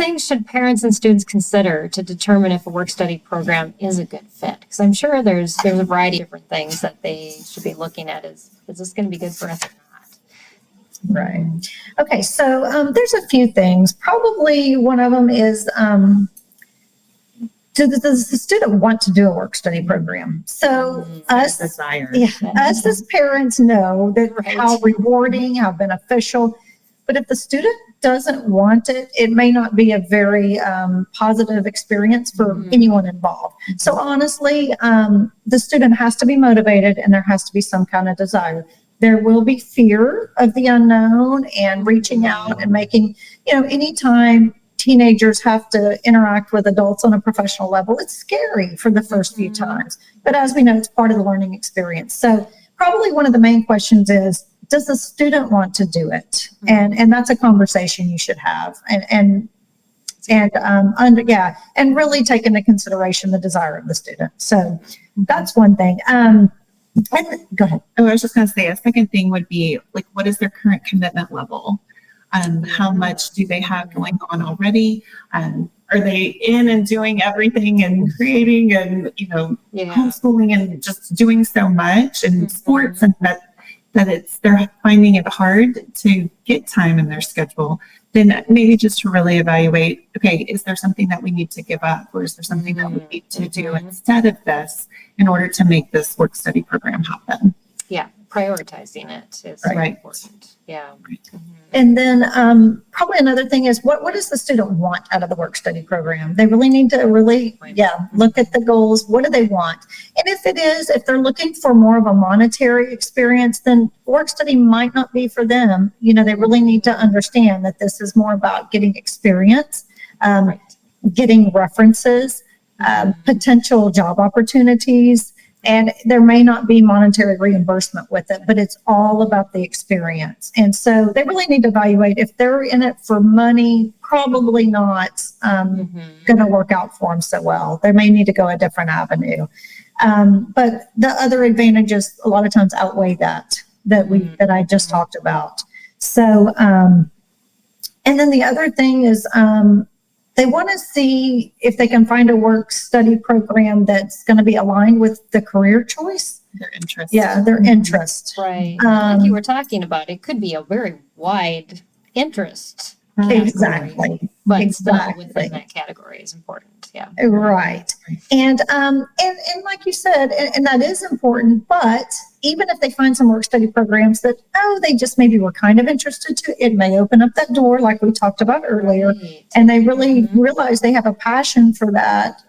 things should parents and students consider to determine if a work-study program is a good fit? Because I'm sure there's a variety of different things that they should be looking at. Is this going to be good for us or not? Right. Okay, so there's a few things. Probably one of them is, does the student want to do a work-study program? So us as parents know that how rewarding, how beneficial. But if the student doesn't want it, it may not be a very positive experience for anyone involved. So honestly, the student has to be motivated and there has to be some kind of desire. There will be fear of the unknown and reaching out and making, anytime teenagers have to interact with adults on a professional level, it's scary for the first few times. But as we know, it's part of the learning experience. So probably one of the main questions is, does the student want to do it? And that's a conversation you should have, and really take into consideration the desire of the student. So that's one thing. Go ahead. Oh, I was just going to say a second thing would be like, what is their current commitment level? How much do they have going on already? Are they in and doing everything and creating and homeschooling and just doing so much and sports, and that they're finding it hard to get time in their schedule? Then maybe just to really evaluate, okay, is there something that we need to give up, or is there something that we need to do instead of this in order to make this work study program happen? Yeah, prioritizing it is very important. Yeah. And then probably another thing is, what does the student want out of the work study program? They really need to look at the goals. What do they want? And if they're looking for more of a monetary experience, then work study might not be for them. They really need to understand that this is more about getting experience, getting references, potential job opportunities. And there may not be monetary reimbursement with it, but it's all about the experience. And so they really need to evaluate if they're in it for money, probably not going to work out for them so well. They may need to go a different avenue. But the other advantages a lot of times outweigh that I just talked about. So, and then the other thing is, they want to see if they can find a work study program that's going to be aligned with the career choice. Their interest. Yeah, their interest. Right. Like you were talking about, it could be a very wide interest. Exactly. But still within that category is important. Yeah. Right. And like you said, and that is important, but even if they find some work study programs that, they just maybe were kind of interested to, it may open up that door like we talked about earlier. Right. And they really realize they have a passion for that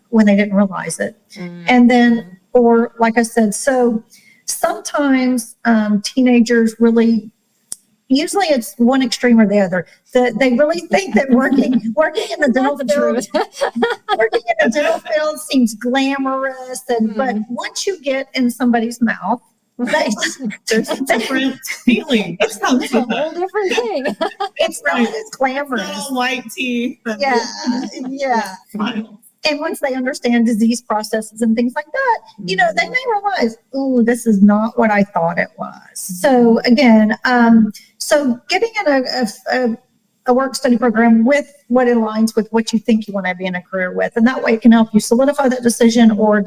when they didn't realize it. And then, or like I said, so sometimes teenagers really, usually it's one extreme or the other. They really think that working in the dental field seems glamorous, but once you get in somebody's mouth, there's a different feeling. It's a whole different thing. It's not as glamorous. Little white teeth. Yeah. Smile. And once they understand disease processes and things like that, they may realize, this is not what I thought it was. So again, so getting in a work study program with what aligns with what you think you want to be in a career with, and that way it can help you solidify that decision or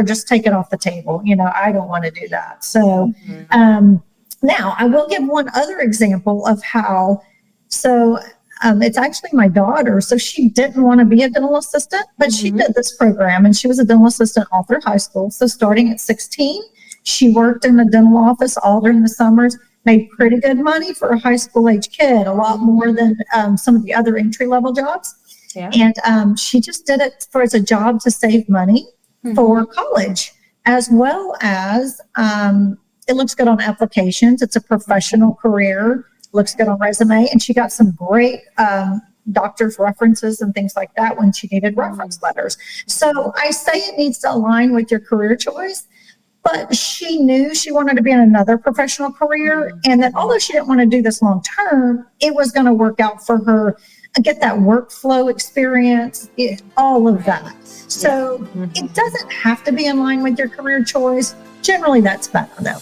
just take it off the table. I don't want to do that. So now I will give one other example of how. So it's actually my daughter. So she didn't want to be a dental assistant, but she did this program, and she was a dental assistant all through high school. So starting at 16, she worked in the dental office all during the summers, made pretty good money for a high school age kid, a lot more than some of the other entry level jobs. Yeah. And she just did it as a job to save money for college, as well as it looks good on applications. It's a professional career. Looks good on resume, and she got some great doctor's references and things like that when she needed reference letters. So I say it needs to align with your career choice, but she knew she wanted to be in another professional career, and that although she didn't want to do this long term, it was going to work out for her, get that workflow experience, all of that. So it doesn't have to be in line with your career choice. Generally, that's better though.